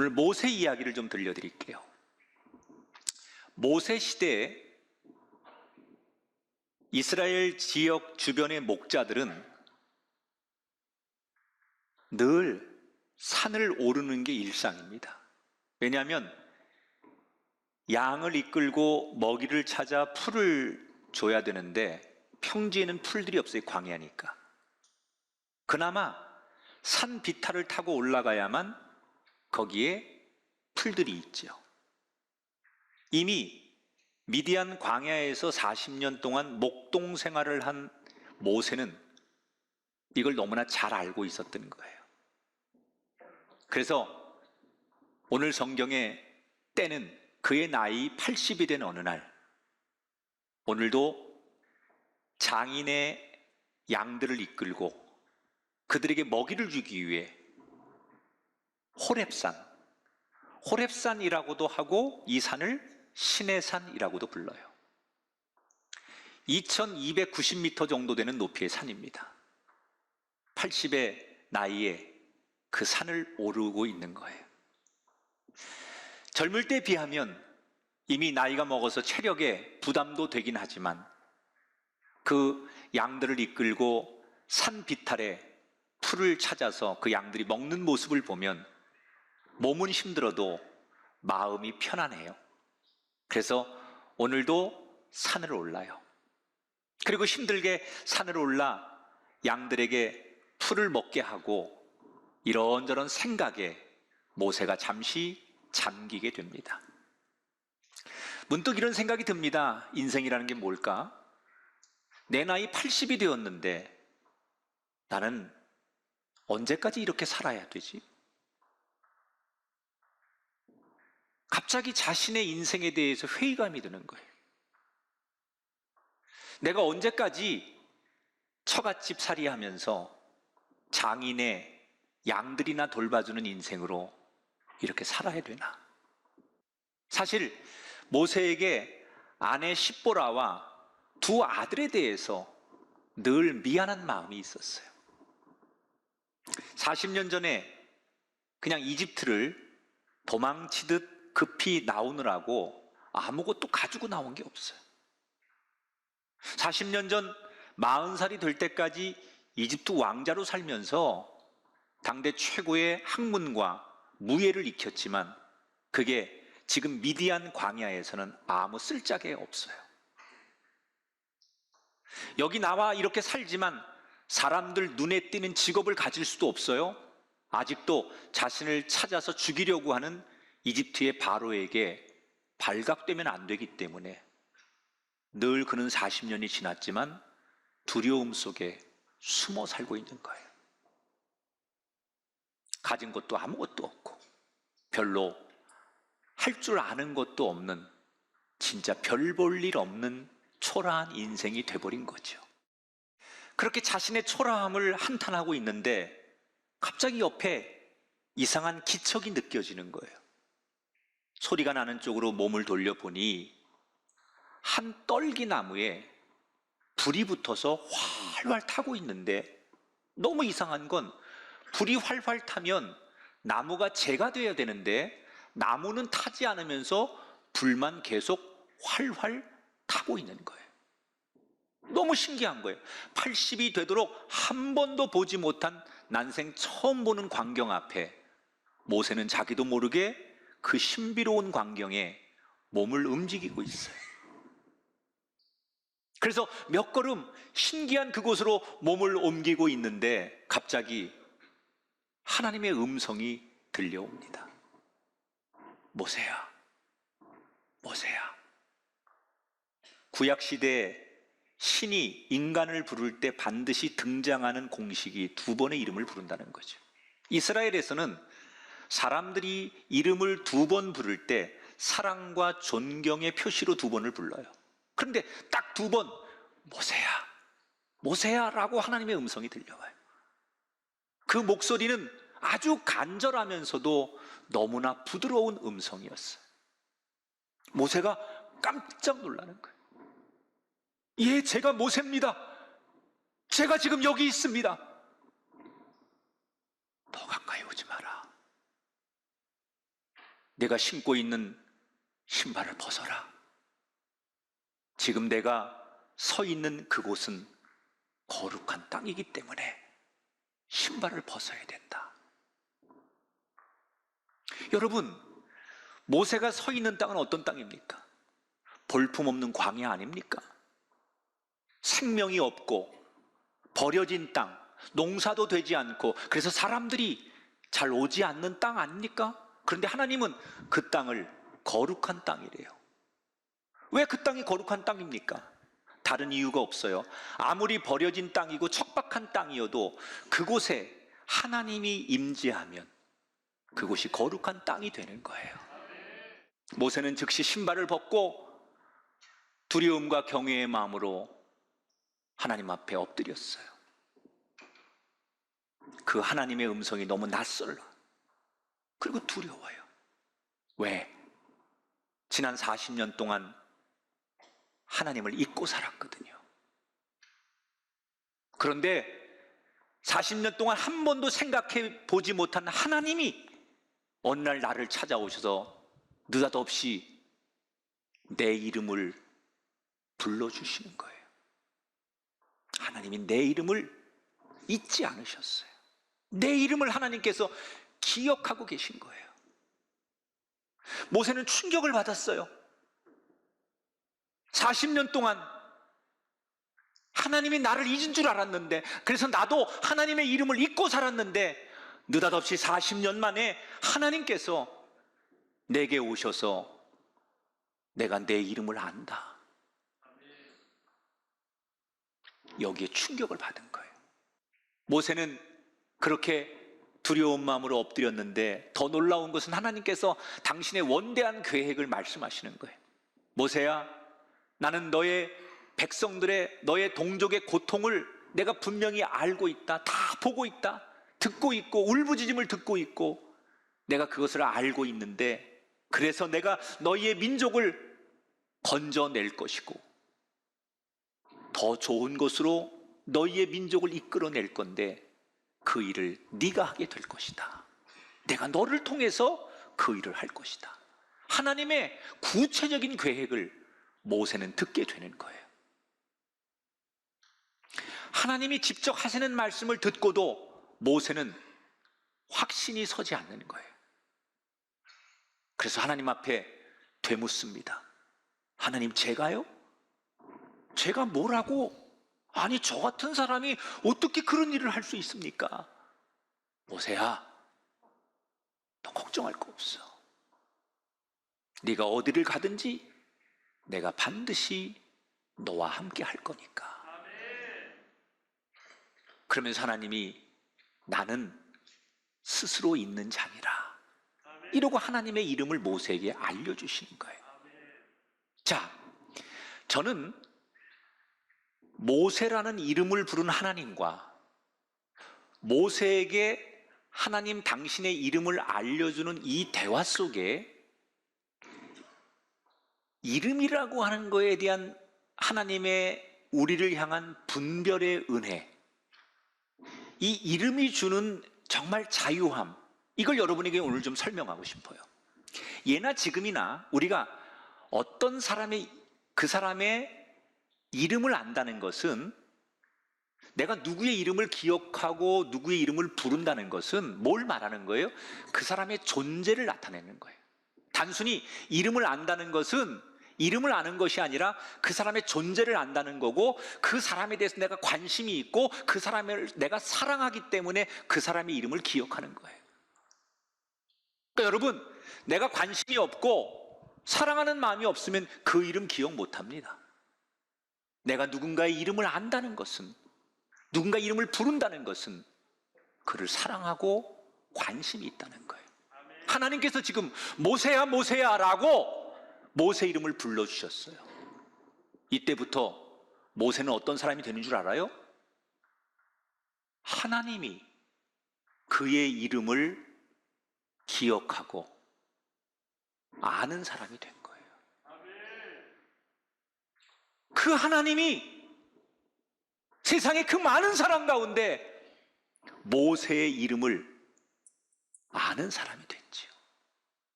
오늘 모세 이야기를 좀 들려드릴게요. 모세 시대에 이스라엘 지역 주변의 목자들은 늘 산을 오르는 게 일상입니다. 왜냐하면 양을 이끌고 먹이를 찾아 풀을 줘야 되는데 평지에는 풀들이 없어요. 광야니까. 그나마 산 비탈을 타고 올라가야만 거기에 풀들이 있죠. 이미 미디안 광야에서 40년 동안 목동 생활을 한 모세는 이걸 너무나 잘 알고 있었던 거예요. 그래서 오늘 성경의 때는 그의 나이 80이 된 어느 날, 오늘도 장인의 양들을 이끌고 그들에게 먹이를 주기 위해 호렙산이라고도 하고 이 산을 신의 산이라고도 불러요. 2290m 정도 되는 높이의 산입니다. 80의 나이에 그 산을 오르고 있는 거예요. 젊을 때에 비하면 이미 나이가 먹어서 체력에 부담도 되긴 하지만 그 양들을 이끌고 산 비탈에 풀을 찾아서 그 양들이 먹는 모습을 보면 몸은 힘들어도 마음이 편안해요. 그래서 오늘도 산을 올라요. 그리고 힘들게 산을 올라 양들에게 풀을 먹게 하고 이런저런 생각에 모세가 잠시 잠기게 됩니다. 문득 이런 생각이 듭니다. 인생이라는 게 뭘까? 내 나이 80이 되었는데 나는 언제까지 이렇게 살아야 되지? 갑자기 자신의 인생에 대해서 회의감이 드는 거예요. 내가 언제까지 처갓집 살이 하면서 장인의 양들이나 돌봐주는 인생으로 이렇게 살아야 되나? 사실 모세에게 아내 십보라와 두 아들에 대해서 늘 미안한 마음이 있었어요. 40년 전에 그냥 이집트를 도망치듯 급히 나오느라고 아무것도 가지고 나온 게 없어요. 40년 전 40살이 될 때까지 이집트 왕자로 살면서 당대 최고의 학문과 무예를 익혔지만 그게 지금 미디안 광야에서는 아무 쓸짝이 없어요. 여기 나와 이렇게 살지만 사람들 눈에 띄는 직업을 가질 수도 없어요. 아직도 자신을 찾아서 죽이려고 하는 이집트의 바로에게 발각되면 안 되기 때문에 늘 그는 40년이 지났지만 두려움 속에 숨어 살고 있는 거예요. 가진 것도 아무것도 없고 별로 할 줄 아는 것도 없는 진짜 별 볼 일 없는 초라한 인생이 돼버린 거죠. 그렇게 자신의 초라함을 한탄하고 있는데 갑자기 옆에 이상한 기척이 느껴지는 거예요. 소리가 나는 쪽으로 몸을 돌려보니 한 떨기나무에 불이 붙어서 활활 타고 있는데 너무 이상한 건 불이 활활 타면 나무가 재가 돼야 되는데 나무는 타지 않으면서 불만 계속 활활 타고 있는 거예요. 너무 신기한 거예요. 80이 되도록 한 번도 보지 못한 난생 처음 보는 광경 앞에 모세는 자기도 모르게 그 신비로운 광경에 몸을 움직이고 있어요. 그래서 몇 걸음 신기한 그곳으로 몸을 옮기고 있는데 갑자기 하나님의 음성이 들려옵니다. 모세야, 모세야. 구약시대에 신이 인간을 부를 때 반드시 등장하는 공식이 두 번의 이름을 부른다는 거죠. 이스라엘에서는 사람들이 이름을 두 번 부를 때 사랑과 존경의 표시로 두 번을 불러요. 그런데 딱 두 번 모세야, 모세야 라고 하나님의 음성이 들려와요. 그 목소리는 아주 간절하면서도 너무나 부드러운 음성이었어요. 모세가 깜짝 놀라는 거예요. 예, 제가 모세입니다. 제가 지금 여기 있습니다. 더 가까이 오지 마라. 내가 신고 있는 신발을 벗어라. 지금 내가 서 있는 그곳은 거룩한 땅이기 때문에 신발을 벗어야 된다. 여러분, 모세가 서 있는 땅은 어떤 땅입니까? 볼품없는 광야 아닙니까? 생명이 없고 버려진 땅, 농사도 되지 않고 그래서 사람들이 잘 오지 않는 땅 아닙니까? 그런데 하나님은 그 땅을 거룩한 땅이래요. 왜 그 땅이 거룩한 땅입니까? 다른 이유가 없어요. 아무리 버려진 땅이고 척박한 땅이어도 그곳에 하나님이 임재하면 그곳이 거룩한 땅이 되는 거예요. 모세는 즉시 신발을 벗고 두려움과 경외의 마음으로 하나님 앞에 엎드렸어요. 그 하나님의 음성이 너무 낯설어. 그리고 두려워요. 왜? 지난 40년 동안 하나님을 잊고 살았거든요. 그런데 40년 동안 한 번도 생각해 보지 못한 하나님이 어느 날 나를 찾아오셔서 느닷없이 내 이름을 불러주시는 거예요. 하나님이 내 이름을 잊지 않으셨어요. 내 이름을 하나님께서 기억하고 계신 거예요. 모세는 충격을 받았어요. 40년 동안 하나님이 나를 잊은 줄 알았는데, 그래서 나도 하나님의 이름을 잊고 살았는데 느닷없이 40년 만에 하나님께서 내게 오셔서 내가 내 이름을 안다. 여기에 충격을 받은 거예요. 모세는 그렇게 두려운 마음으로 엎드렸는데 더 놀라운 것은 하나님께서 당신의 원대한 계획을 말씀하시는 거예요. 모세야, 나는 너의 백성들의, 너의 동족의 고통을 내가 분명히 알고 있다. 다 보고 있다. 듣고 있고 울부짖음을 듣고 있고 내가 그것을 알고 있는데, 그래서 내가 너희의 민족을 건져낼 것이고 더 좋은 곳으로 너희의 민족을 이끌어낼 건데 그 일을 네가 하게 될 것이다. 내가 너를 통해서 그 일을 할 것이다. 하나님의 구체적인 계획을 모세는 듣게 되는 거예요. 하나님이 직접 하시는 말씀을 듣고도 모세는 확신이 서지 않는 거예요. 그래서 하나님 앞에 되묻습니다. 하나님, 제가요? 제가 뭐라고? 아니, 저 같은 사람이 어떻게 그런 일을 할 수 있습니까? 모세야, 너 걱정할 거 없어. 네가 어디를 가든지 내가 반드시 너와 함께 할 거니까. 그러면서 하나님이 나는 스스로 있는 자니라, 이러고 하나님의 이름을 모세에게 알려주시는 거예요. 자, 저는 모세라는 이름을 부른 하나님과 모세에게 하나님 당신의 이름을 알려주는 이 대화 속에 이름이라고 하는 거에 대한 하나님의 우리를 향한 분별의 은혜, 이 이름이 주는 정말 자유함, 이걸 여러분에게 오늘 좀 설명하고 싶어요. 예나 지금이나 우리가 어떤 사람의, 그 사람의 이름을 안다는 것은, 내가 누구의 이름을 기억하고 누구의 이름을 부른다는 것은 뭘 말하는 거예요? 그 사람의 존재를 나타내는 거예요. 단순히 이름을 안다는 것은 이름을 아는 것이 아니라 그 사람의 존재를 안다는 거고, 그 사람에 대해서 내가 관심이 있고 그 사람을 내가 사랑하기 때문에 그 사람의 이름을 기억하는 거예요. 그러니까 여러분, 내가 관심이 없고 사랑하는 마음이 없으면 그 이름 기억 못합니다. 내가 누군가의 이름을 안다는 것은, 누군가 이름을 부른다는 것은 그를 사랑하고 관심이 있다는 거예요. 하나님께서 지금 모세야 모세야 라고 모세 이름을 불러주셨어요. 이때부터 모세는 어떤 사람이 되는 줄 알아요? 하나님이 그의 이름을 기억하고 아는 사람이 된 거예요. 그 하나님이 세상의 그 많은 사람 가운데 모세의 이름을 아는 사람이 됐지요.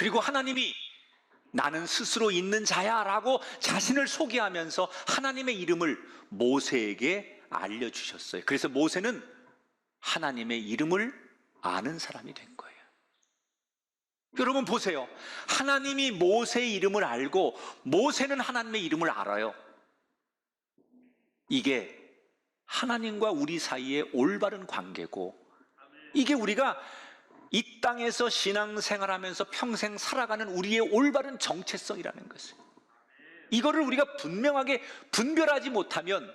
그리고 하나님이 나는 스스로 있는 자야 라고 자신을 소개하면서 하나님의 이름을 모세에게 알려주셨어요. 그래서 모세는 하나님의 이름을 아는 사람이 된 거예요. 여러분 보세요. 하나님이 모세의 이름을 알고 모세는 하나님의 이름을 알아요. 이게 하나님과 우리 사이의 올바른 관계고, 이게 우리가 이 땅에서 신앙생활하면서 평생 살아가는 우리의 올바른 정체성이라는 것이에요. 이거를 우리가 분명하게 분별하지 못하면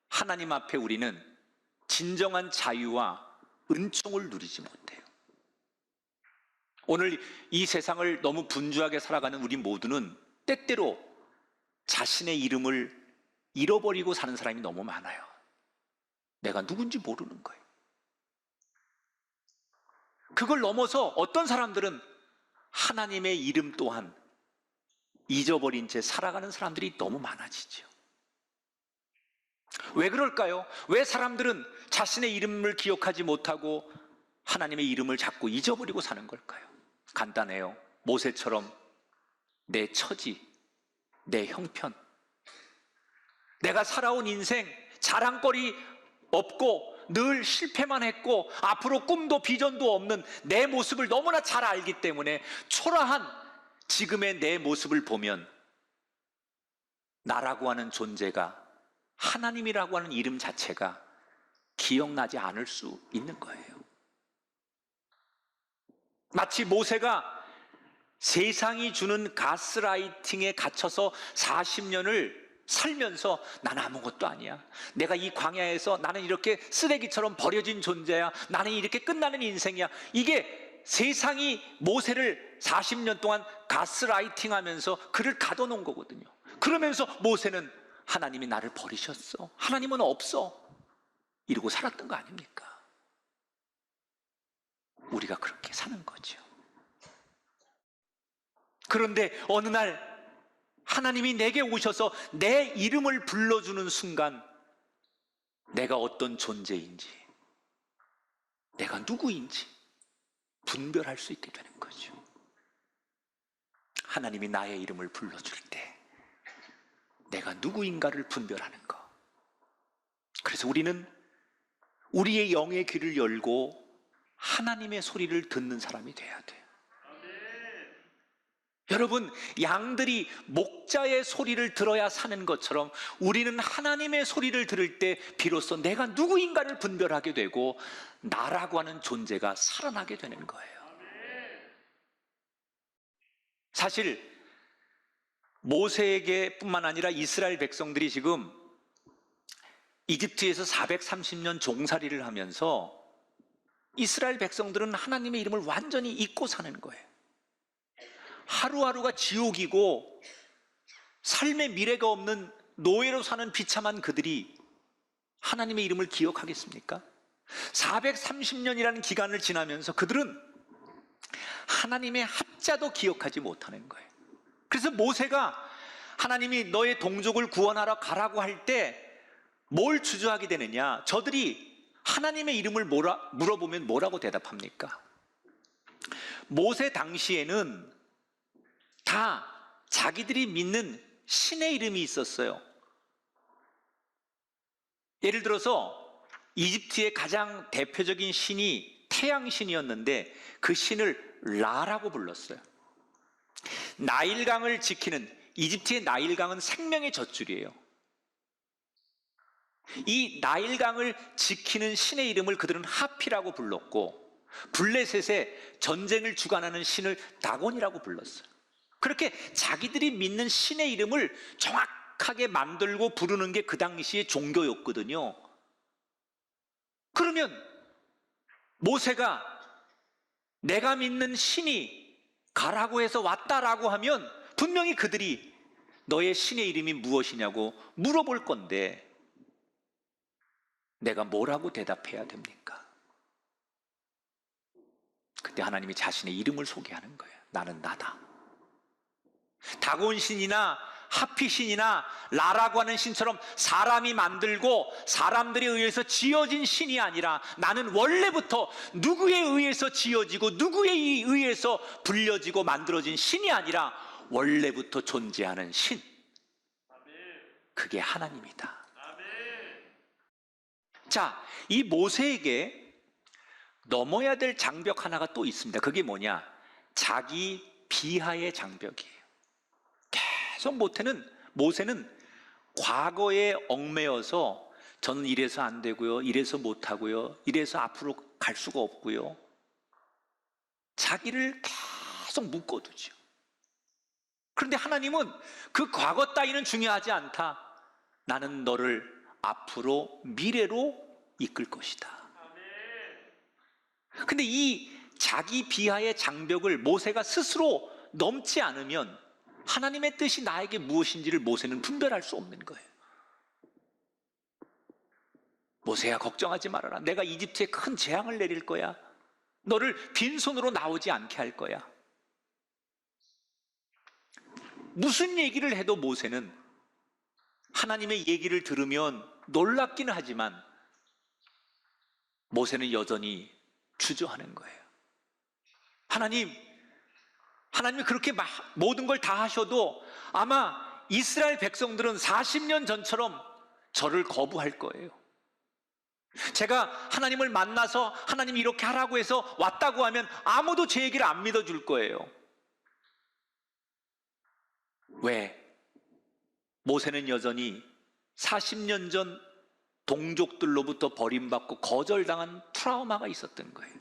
하나님 앞에 우리는 진정한 자유와 은총을 누리지 못해요. 오늘 이 세상을 너무 분주하게 살아가는 우리 모두는 때때로 자신의 이름을 잃어버리고 사는 사람이 너무 많아요. 내가 누군지 모르는 거예요. 그걸 넘어서 어떤 사람들은 하나님의 이름 또한 잊어버린 채 살아가는 사람들이 너무 많아지죠. 왜 그럴까요? 왜 사람들은 자신의 이름을 기억하지 못하고 하나님의 이름을 자꾸 잊어버리고 사는 걸까요? 간단해요. 모세처럼 내 처지, 내 형편, 내가 살아온 인생 자랑거리 없고 늘 실패만 했고 앞으로 꿈도 비전도 없는 내 모습을 너무나 잘 알기 때문에 초라한 지금의 내 모습을 보면 나라고 하는 존재가, 하나님이라고 하는 이름 자체가 기억나지 않을 수 있는 거예요. 마치 모세가 세상이 주는 가스라이팅에 갇혀서 40년을 살면서 나는 아무것도 아니야, 내가 이 광야에서 나는 이렇게 쓰레기처럼 버려진 존재야, 나는 이렇게 끝나는 인생이야, 이게 세상이 모세를 40년 동안 가스라이팅 하면서 그를 가둬놓은 거거든요. 그러면서 모세는 하나님이 나를 버리셨어, 하나님은 없어, 이러고 살았던 거 아닙니까? 우리가 그렇게 사는 거죠. 그런데 어느 날 하나님이 내게 오셔서 내 이름을 불러주는 순간 내가 어떤 존재인지, 내가 누구인지 분별할 수 있게 되는 거죠. 하나님이 나의 이름을 불러줄 때 내가 누구인가를 분별하는 거. 그래서 우리는 우리의 영의 귀를 열고 하나님의 소리를 듣는 사람이 돼야 돼요. 여러분, 양들이 목자의 소리를 들어야 사는 것처럼 우리는 하나님의 소리를 들을 때 비로소 내가 누구인가를 분별하게 되고 나라고 하는 존재가 살아나게 되는 거예요. 사실 모세에게 뿐만 아니라 이스라엘 백성들이 지금 이집트에서 430년 종살이를 하면서 이스라엘 백성들은 하나님의 이름을 완전히 잊고 사는 거예요. 하루하루가 지옥이고 삶의 미래가 없는 노예로 사는 비참한 그들이 하나님의 이름을 기억하겠습니까? 430년이라는 기간을 지나면서 그들은 하나님의 합자도 기억하지 못하는 거예요. 그래서 모세가 하나님이 너의 동족을 구원하러 가라고 할 때 뭘 주저하게 되느냐? 저들이 하나님의 이름을 물어보면 뭐라고 대답합니까? 모세 당시에는 다 자기들이 믿는 신의 이름이 있었어요. 예를 들어서 이집트의 가장 대표적인 신이 태양신이었는데 그 신을 라라고 불렀어요. 나일강을 지키는, 이집트의 나일강은 생명의 젖줄이에요. 이 나일강을 지키는 신의 이름을 그들은 하피라고 불렀고, 블레셋의 전쟁을 주관하는 신을 다곤이라고 불렀어요. 그렇게 자기들이 믿는 신의 이름을 정확하게 만들고 부르는 게 그 당시의 종교였거든요. 그러면 모세가 내가 믿는 신이 가라고 해서 왔다라고 하면 분명히 그들이 너의 신의 이름이 무엇이냐고 물어볼 건데 내가 뭐라고 대답해야 됩니까? 그때 하나님이 자신의 이름을 소개하는 거예요. 나는 나다. 다곤신이나 하피신이나 라라고 하는 신처럼 사람이 만들고 사람들에 의해서 지어진 신이 아니라 나는 원래부터 누구에 의해서 지어지고 누구에 의해서 불려지고 만들어진 신이 아니라 원래부터 존재하는 신, 그게 하나님이다. 자, 이 모세에게 넘어야 될 장벽 하나가 또 있습니다. 그게 뭐냐? 자기 비하의 장벽이에요. 계속 모세는 과거에 얽매여서 저는 이래서 안 되고요, 이래서 못 하고요, 이래서 앞으로 갈 수가 없고요, 자기를 계속 묶어두죠. 그런데 하나님은 그 과거 따위는 중요하지 않다. 나는 너를 앞으로 미래로 이끌 것이다. 근데 이 자기 비하의 장벽을 모세가 스스로 넘지 않으면 하나님의 뜻이 나에게 무엇인지를 모세는 분별할 수 없는 거예요. 모세야, 걱정하지 말아라. 내가 이집트에 큰 재앙을 내릴 거야. 너를 빈손으로 나오지 않게 할 거야. 무슨 얘기를 해도 모세는 하나님의 얘기를 들으면 놀랍기는 하지만 모세는 여전히 주저하는 거예요. 하나님이 그렇게 모든 걸 다 하셔도 아마 이스라엘 백성들은 40년 전처럼 저를 거부할 거예요. 제가 하나님을 만나서 하나님이 이렇게 하라고 해서 왔다고 하면 아무도 제 얘기를 안 믿어줄 거예요. 왜? 모세는 여전히 40년 전 동족들로부터 버림받고 거절당한 트라우마가 있었던 거예요.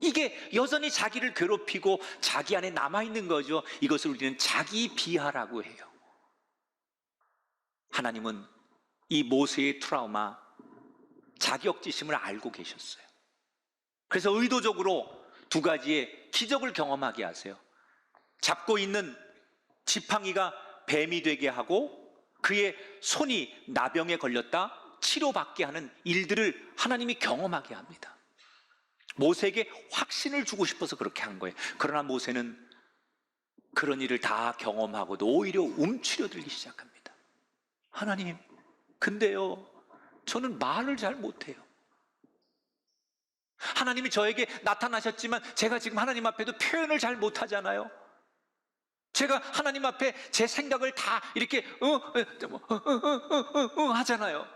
이게 여전히 자기를 괴롭히고 자기 안에 남아있는 거죠. 이것을 우리는 자기 비하라고 해요. 하나님은 이 모세의 트라우마, 자격지심을 알고 계셨어요. 그래서 의도적으로 두 가지의 기적을 경험하게 하세요. 잡고 있는 지팡이가 뱀이 되게 하고 그의 손이 나병에 걸렸다 치료받게 하는 일들을 하나님이 경험하게 합니다. 모세에게 확신을 주고 싶어서 그렇게 한 거예요. 그러나 모세는 그런 일을 다 경험하고도 오히려 움츠려들기 시작합니다. 하나님, 근데요, 저는 말을 잘 못해요. 하나님이 저에게 나타나셨지만 제가 지금 하나님 앞에도 표현을 잘 못하잖아요. 제가 하나님 앞에 제 생각을 다 이렇게 하잖아요.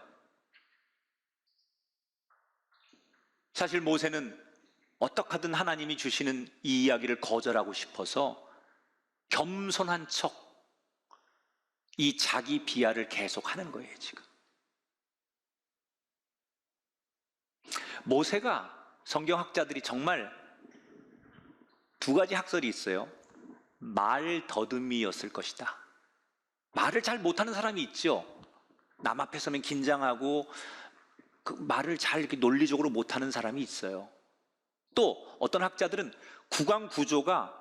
사실 모세는 어떻게 하든 하나님이 주시는 이 이야기를 거절하고 싶어서 겸손한 척 이 자기 비하를 계속 하는 거예요, 지금. 모세가 성경학자들이 정말 두 가지 학설이 있어요. 말 더듬이였을 것이다. 말을 잘 못하는 사람이 있죠. 남 앞에 서면 긴장하고 그 말을 잘 이렇게 논리적으로 못하는 사람이 있어요. 또 어떤 학자들은 구강 구조가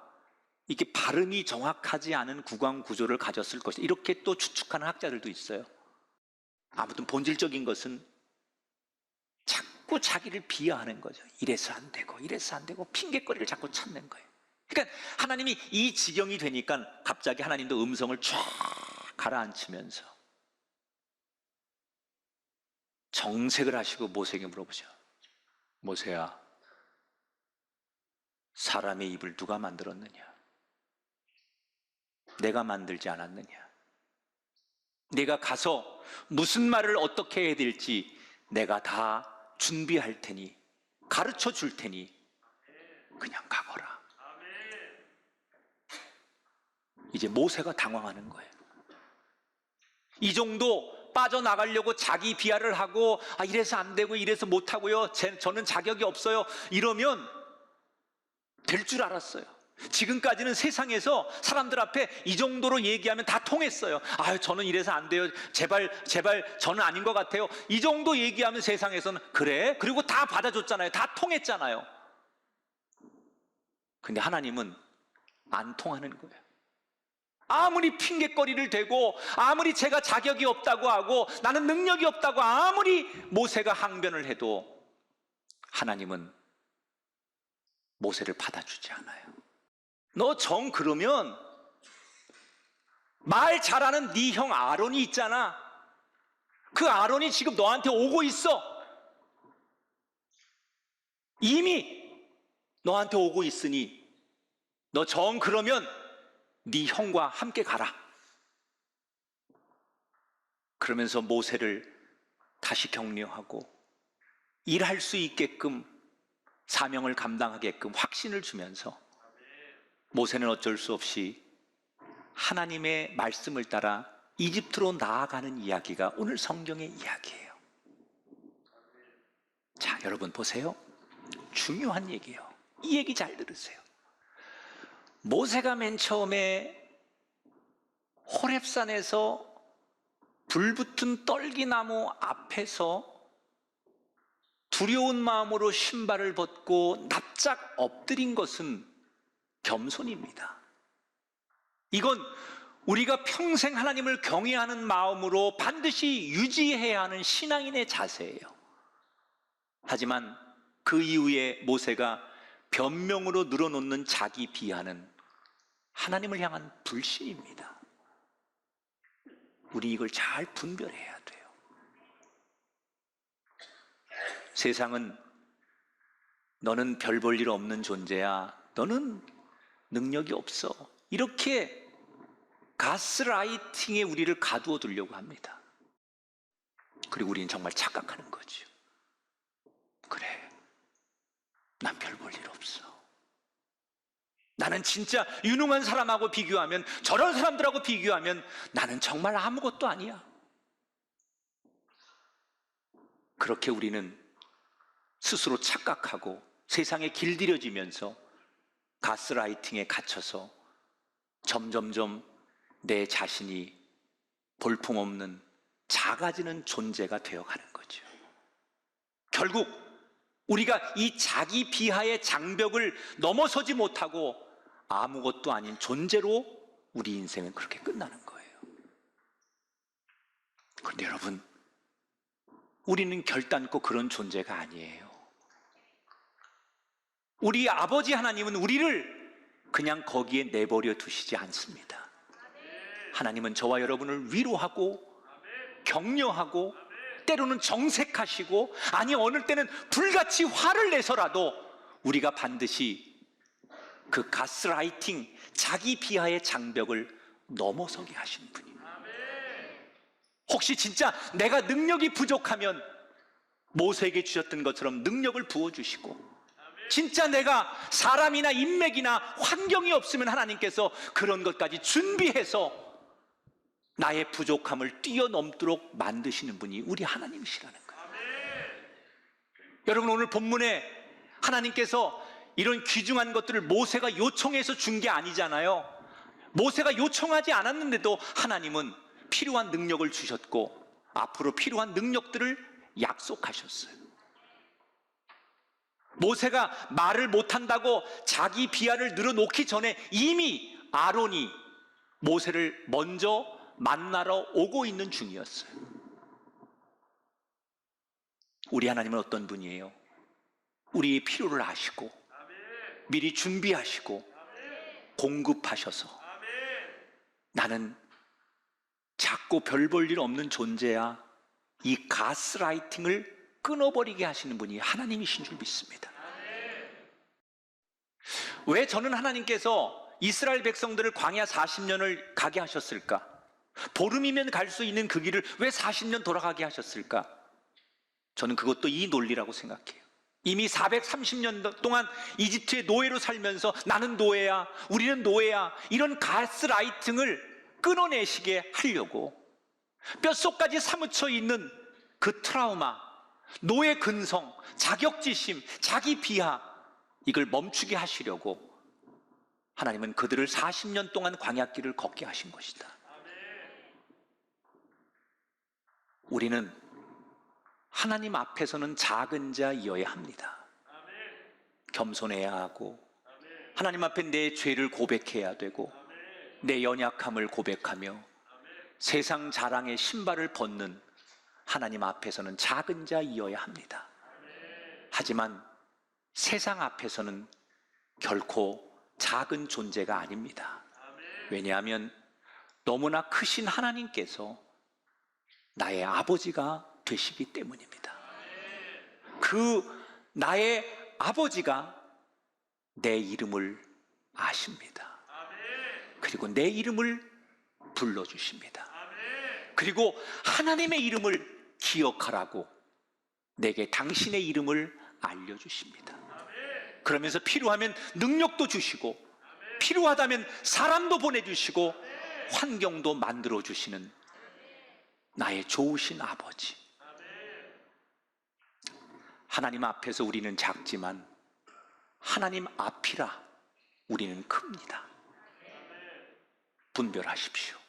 이렇게 발음이 정확하지 않은 구강 구조를 가졌을 것이다. 이렇게 또 추측하는 학자들도 있어요. 아무튼 본질적인 것은 자꾸 자기를 비하하는 거죠. 이래서 안 되고 이래서 안 되고 핑계거리를 자꾸 찾는 거예요. 그러니까 하나님이 이 지경이 되니까 갑자기 하나님도 음성을 쫙 가라앉히면서 정색을 하시고 모세에게 물어보죠. 모세야, 사람의 입을 누가 만들었느냐? 내가 만들지 않았느냐? 내가 가서 무슨 말을 어떻게 해야 될지 내가 다 준비할 테니 가르쳐 줄 테니 그냥 가거라. 이제 모세가 당황하는 거예요. 이 정도 빠져나가려고 자기 비하를 하고 이래서 안 되고 이래서 못 하고요, 저는 자격이 없어요, 이러면 될 줄 알았어요. 지금까지는 세상에서 사람들 앞에 이 정도로 얘기하면 다 통했어요. 저는 이래서 안 돼요, 제발 저는 아닌 것 같아요, 이 정도 얘기하면 세상에서는 그래? 그리고 다 받아줬잖아요. 다 통했잖아요. 근데 하나님은 안 통하는 거예요. 아무리 핑계거리를 대고 아무리 제가 자격이 없다고 하고 나는 능력이 없다고 아무리 모세가 항변을 해도 하나님은 모세를 받아주지 않아요. 너 정 그러면 말 잘하는 네 형 아론이 있잖아. 그 아론이 지금 너한테 오고 있어. 이미 너한테 오고 있으니 너 정 그러면 네 형과 함께 가라. 그러면서 모세를 다시 격려하고 일할 수 있게끔, 사명을 감당하게끔 확신을 주면서 모세는 어쩔 수 없이 하나님의 말씀을 따라 이집트로 나아가는 이야기가 오늘 성경의 이야기예요. 자, 여러분 보세요. 중요한 얘기예요. 이 얘기 잘 들으세요. 모세가 맨 처음에 호렙산에서 불붙은 떨기나무 앞에서 두려운 마음으로 신발을 벗고 납작 엎드린 것은 겸손입니다. 이건 우리가 평생 하나님을 경외하는 마음으로 반드시 유지해야 하는 신앙인의 자세예요. 하지만 그 이후에 모세가 변명으로 늘어놓는 자기 비하는 하나님을 향한 불신입니다. 우리 이걸 잘 분별해야 돼요. 세상은 너는 별 볼 일 없는 존재야, 너는 능력이 없어, 이렇게 가스라이팅에 우리를 가두어 두려고 합니다. 그리고 우리는 정말 착각하는 거죠. 그래, 난 별 볼 일 없어. 나는 진짜 유능한 사람하고 비교하면, 저런 사람들하고 비교하면 나는 정말 아무것도 아니야. 그렇게 우리는 스스로 착각하고 세상에 길들여지면서 가스라이팅에 갇혀서 점점점 내 자신이 볼품없는 작아지는 존재가 되어가는 거죠. 결국 우리가 이 자기 비하의 장벽을 넘어서지 못하고 아무것도 아닌 존재로 우리 인생은 그렇게 끝나는 거예요. 그런데 여러분, 우리는 결단코 그런 존재가 아니에요. 우리 아버지 하나님은 우리를 그냥 거기에 내버려 두시지 않습니다. 하나님은 저와 여러분을 위로하고 격려하고 때로는 정색하시고, 아니 어느 때는 불같이 화를 내서라도 우리가 반드시 그 가스라이팅, 자기 비하의 장벽을 넘어서게 하시는 분입니다. 혹시 진짜 내가 능력이 부족하면 모세에게 주셨던 것처럼 능력을 부어주시고, 진짜 내가 사람이나 인맥이나 환경이 없으면 하나님께서 그런 것까지 준비해서 나의 부족함을 뛰어넘도록 만드시는 분이 우리 하나님이시라는 거예요. 여러분, 오늘 본문에 하나님께서 이런 귀중한 것들을 모세가 요청해서 준 게 아니잖아요. 모세가 요청하지 않았는데도 하나님은 필요한 능력을 주셨고 앞으로 필요한 능력들을 약속하셨어요. 모세가 말을 못한다고 자기 비하를 늘어놓기 전에 이미 아론이 모세를 먼저 만나러 오고 있는 중이었어요. 우리 하나님은 어떤 분이에요? 우리의 필요를 아시고 미리 준비하시고 공급하셔서 나는 작고 별 볼 일 없는 존재야, 이 가스라이팅을 끊어버리게 하시는 분이 하나님이신 줄 믿습니다. 왜 저는 하나님께서 이스라엘 백성들을 광야 40년을 가게 하셨을까? 보름이면 갈 수 있는 그 길을 왜 40년 돌아가게 하셨을까? 저는 그것도 이 논리라고 생각해요. 이미 430년 동안 이집트의 노예로 살면서 나는 노예야, 우리는 노예야, 이런 가스라이팅을 끊어내시게 하려고 뼛속까지 사무쳐 있는 그 트라우마, 노예 근성, 자격지심, 자기 비하, 이걸 멈추게 하시려고 하나님은 그들을 40년 동안 광야길을 걷게 하신 것이다. 우리는 하나님 앞에서는 작은 자이어야 합니다. 겸손해야 하고 하나님 앞에 내 죄를 고백해야 되고 내 연약함을 고백하며 세상 자랑의 신발을 벗는 하나님 앞에서는 작은 자이어야 합니다. 하지만 세상 앞에서는 결코 작은 존재가 아닙니다. 왜냐하면 너무나 크신 하나님께서 나의 아버지가 되시기 때문입니다. 그 나의 아버지가 내 이름을 아십니다. 그리고 내 이름을 불러주십니다. 그리고 하나님의 이름을 기억하라고 내게 당신의 이름을 알려주십니다. 그러면서 필요하면 능력도 주시고 필요하다면 사람도 보내주시고 환경도 만들어주시는 나의 좋으신 아버지. 하나님 앞에서 우리는 작지만 하나님 앞이라 우리는 큽니다. 분별하십시오.